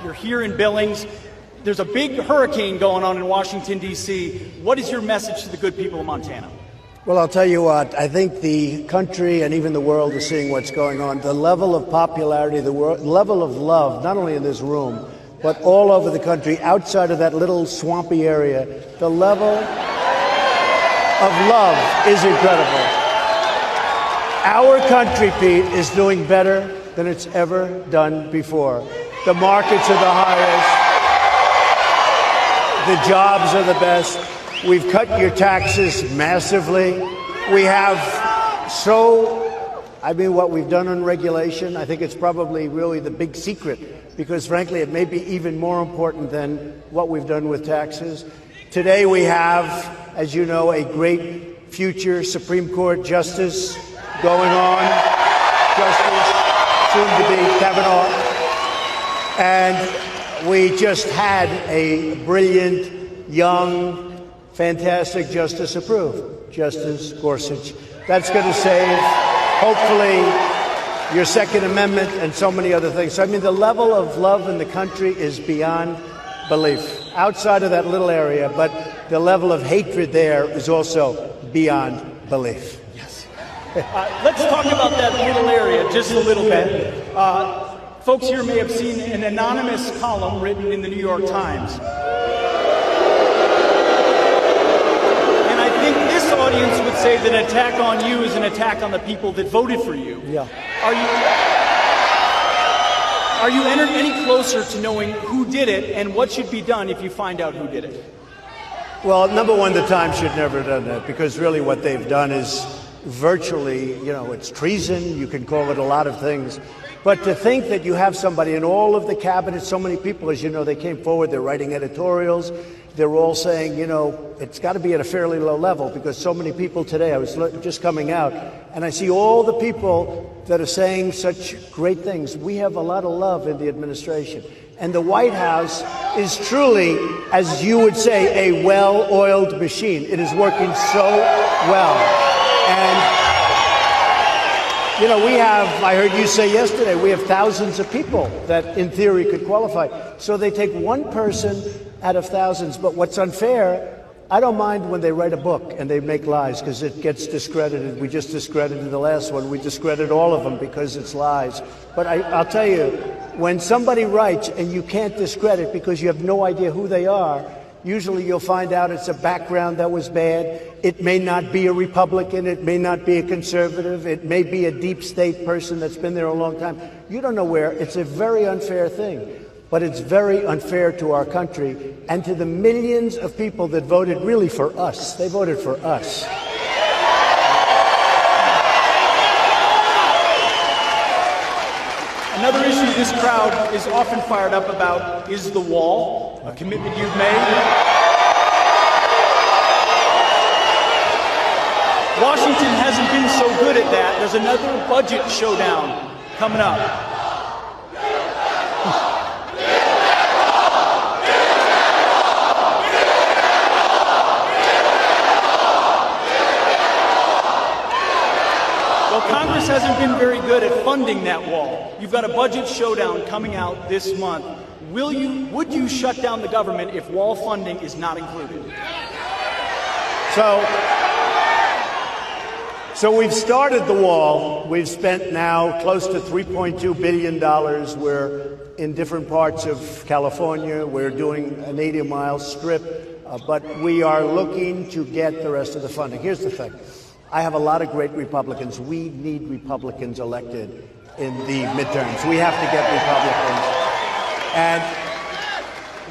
You're here in Billings. There's a big hurricane going on in Washington, D.C. What is your message to the good people of Montana? Well, I'll tell you what, I think the country and even the world is seeing what's going on. The level of popularity, the level of love, not only in this room, but all over the country, outside of that little swampy area, the level of love is incredible. Our country, Pete, is doing better than it's ever done before. The markets are the highest. The jobs are the best. We've cut your taxes massively. We have what we've done on regulation, I think it's probably really the big secret, because frankly, it may be even more important than what we've done with taxes. Today we have, as you know, a great future Supreme Court justice going on, Justice soon to be Kavanaugh. And we just had a brilliant, young, fantastic justice approved, Justice Gorsuch. That's going to save, hopefully, your Second Amendment and so many other things. So, I mean, the level of love in the country is beyond belief. Outside of that little area, but the level of hatred there is also beyond belief. Yes. Let's talk about that little area just a little bit. Folks here may have seen an anonymous column written in the New York Times. And I think this audience would say that an attack on you is an attack on the people that voted for you. Yeah. Are you any closer to knowing who did it and what should be done if you find out who did it? Well, number one, the Times should never have done that, because really what they've done is virtually, it's treason. You can call it a lot of things. But to think that you have somebody in all of the cabinet, so many people, as you know, they came forward, they're writing editorials. They're all saying, it's got to be at a fairly low level, because so many people today, I was just coming out, and I see all the people that are saying such great things. We have a lot of love in the administration. And the White House is truly, as you would say, a well-oiled machine. It is working so well. And I heard you say yesterday, we have thousands of people that in theory could qualify. So they take one person out of thousands. But what's unfair, I don't mind when they write a book and they make lies, because it gets discredited. We just discredited the last one. We discredit all of them because it's lies. But I'll tell you, when somebody writes and you can't discredit because you have no idea who they are, usually you'll find out it's a background that was bad. It may not be a Republican. It may not be a conservative. It may be a deep state person that's been there a long time. You don't know where. It's a very unfair thing. But it's very unfair to our country and to the millions of people that voted really for us. They voted for us. Another issue this crowd is often fired up about is the wall, a commitment you've made. Washington hasn't been so good at that. There's another budget showdown coming up. Congress hasn't been very good at funding that wall. You've got a budget showdown coming out this month. Would you shut down the government if wall funding is not included? So we've started the wall. We've spent now close to $3.2 billion. We're in different parts of California. We're doing an 80-mile strip, but we are looking to get the rest of the funding. Here's the thing. I have a lot of great Republicans. We need Republicans elected in the midterms. We have to get Republicans. And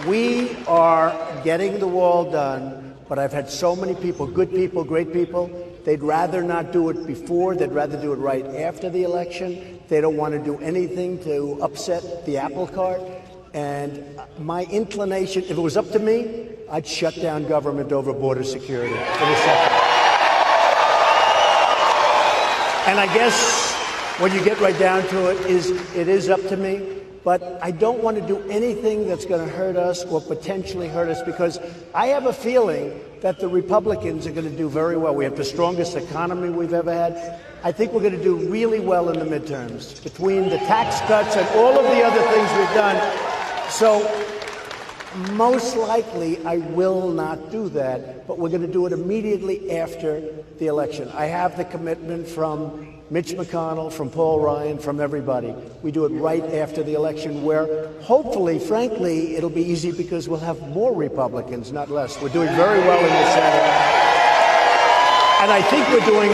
we are getting the wall done, but I've had so many people, good people, great people, they'd rather not do it before. They'd rather do it right after the election. They don't want to do anything to upset the apple cart. And my inclination, if it was up to me, I'd shut down government over border security in a second. And I guess when you get right down to it is up to me. But I don't want to do anything that's going to hurt us or potentially hurt us, because I have a feeling that the Republicans are going to do very well. We have the strongest economy we've ever had. I think we're going to do really well in the midterms. Between the tax cuts and all of the other things we've done, So most likely I will not do that, but we're going to do it immediately after the election. I have the commitment from Mitch McConnell, from Paul Ryan, from everybody. We do it right after the election, where hopefully, frankly, it'll be easy because we'll have more Republicans, not less. We're doing very well in the Senate. And I think we're doing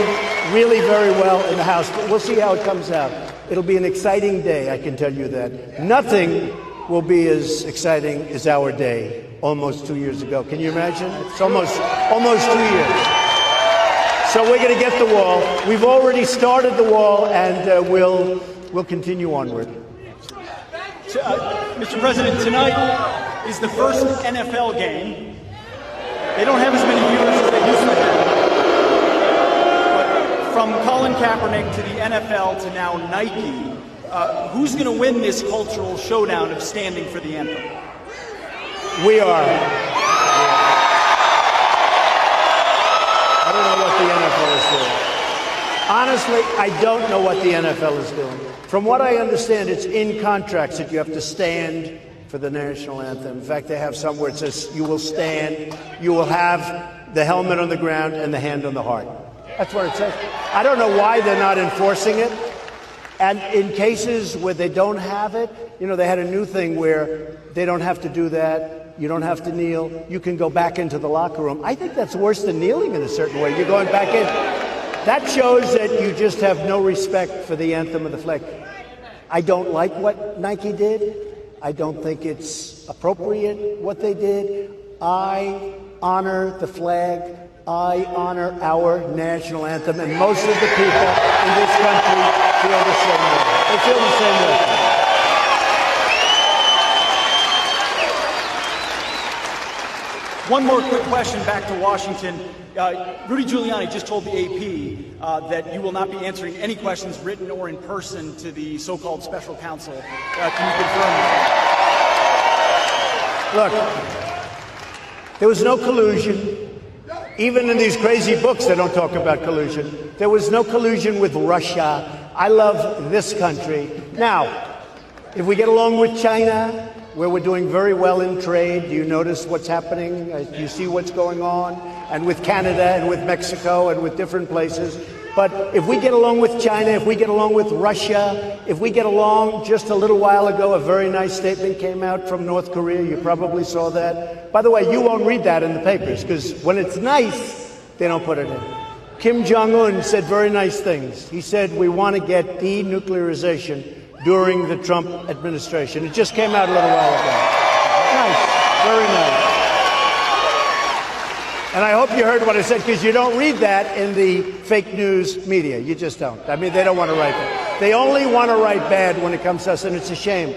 really very well in the House, but we'll see how it comes out. It'll be an exciting day, I can tell you that. Nothing will be as exciting as our day almost 2 years ago. Can you imagine? It's almost 2 years. So we're going to get the wall. We've already started the wall, and we'll continue onward. Mr. President, tonight is the first NFL game. They don't have as many viewers as they used to have. But from Colin Kaepernick to the NFL to now Nike, who's going to win this cultural showdown of standing for the anthem? We are. I don't know what the NFL is doing. Honestly, I don't know what the NFL is doing. From what I understand, it's in contracts that you have to stand for the national anthem. In fact, they have some where it says you will stand, you will have the helmet on the ground and the hand on the heart. That's what it says. I don't know why they're not enforcing it. And in cases where they don't have it, you know, they had a new thing where they don't have to do that. You don't have to kneel. You can go back into the locker room. I think that's worse than kneeling in a certain way. You're going back in. That shows that you just have no respect for the anthem of the flag. I don't like what Nike did. I don't think it's appropriate what they did. I honor the flag. I honor our national anthem. And most of the people in this country feel the same way. They feel the same way. One more quick question back to Washington. Rudy Giuliani just told the AP that you will not be answering any questions written or in person to the so-called special counsel. Can you confirm that? Look, there was no collusion. Even in these crazy books, they don't talk about collusion. There was no collusion with Russia. I love this country. Now, if we get along with China, where we're doing very well in trade, do you notice what's happening? Do you see what's going on? And with Canada and with Mexico and with different places. But if we get along with China, if we get along with Russia, if we get along, just a little while ago, a very nice statement came out from North Korea. You probably saw that. By the way, you won't read that in the papers because when it's nice, they don't put it in. Kim Jong-un said very nice things. He said, we want to get denuclearization during the Trump administration. It just came out a little while ago. Nice, very nice. And I hope you heard what I said, because you don't read that in the fake news media. You just don't. I mean, they don't want to write that. They only want to write bad when it comes to us, and it's a shame.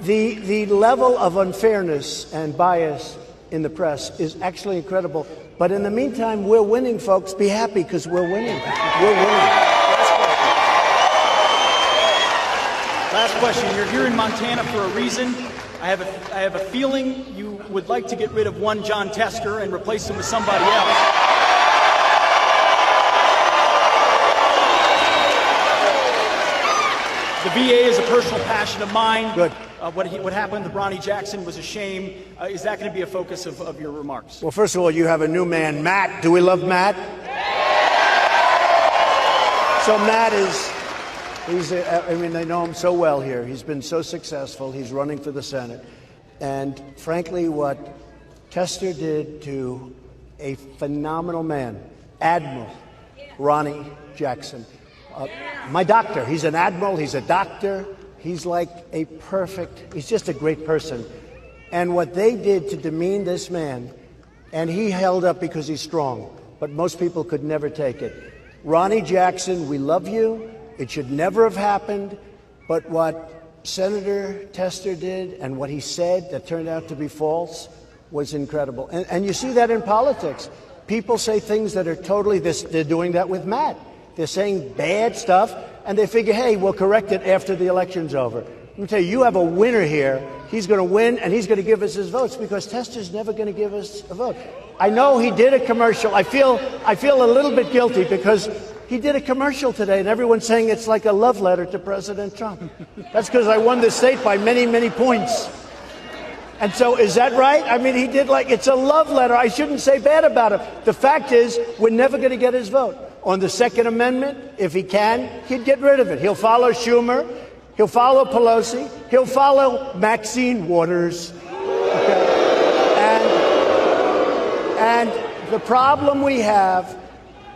The level of unfairness and bias in the press is actually incredible. But in the meantime, we're winning, folks. Be happy, because we're winning. We're winning. Last question. You're here in Montana for a reason. I have a feeling you would like to get rid of one John Tester and replace him with somebody else. The VA is a personal passion of mine. Good. What happened to Bronny Jackson was a shame. Is that going to be a focus of your remarks? Well, first of all, you have a new man, Matt. Do we love Matt? So Matt is... they know him so well here. He's been so successful. He's running for the Senate. And frankly, what Tester did to a phenomenal man, Admiral Ronnie Jackson, my doctor, he's an admiral, he's a doctor, he's like he's just a great person. And what they did to demean this man, and he held up because he's strong, but most people could never take it. Ronnie Jackson, we love you. It should never have happened, but what Senator Tester did and what he said that turned out to be false was incredible. And you see that in politics. People say things that are totally, they're doing that with Matt. They're saying bad stuff, and they figure, hey, we'll correct it after the election's over. Let me tell you, you have a winner here. He's going to win, and he's going to give us his votes, because Tester's never going to give us a vote. I know he did a commercial. I feel a little bit guilty, because he did a commercial today, and everyone's saying it's like a love letter to President Trump. That's because I won the state by many, many points. And so is that right? I mean, he did it's a love letter. I shouldn't say bad about him. The fact is, we're never going to get his vote. On the Second Amendment, if he can, he'd get rid of it. He'll follow Schumer. He'll follow Pelosi. He'll follow Maxine Waters. Okay? And the problem we have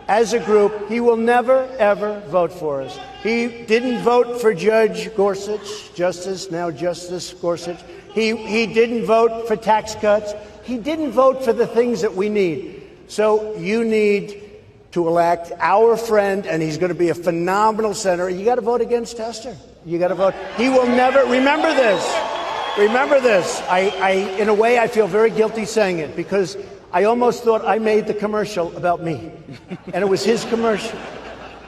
as a group, he will never, ever vote for us. He didn't vote for Judge Gorsuch, Justice Gorsuch. He didn't vote for tax cuts. He didn't vote for the things that we need. So you need to elect our friend, and he's going to be a phenomenal senator. You got to vote against Tester. You got to vote. He will never, remember this. In a way, I feel very guilty saying it because I almost thought I made the commercial about me, and it was his commercial.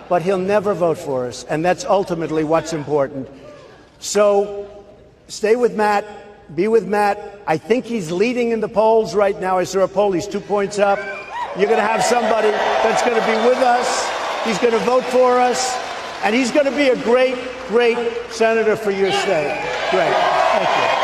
But he'll never vote for us, and that's ultimately what's important. So stay with Matt. Be with Matt. I think he's leading in the polls right now. I saw a poll. He's 2 points up. You're going to have somebody that's going to be with us. He's going to vote for us. And he's going to be a great, great senator for your state. Great. Thank you.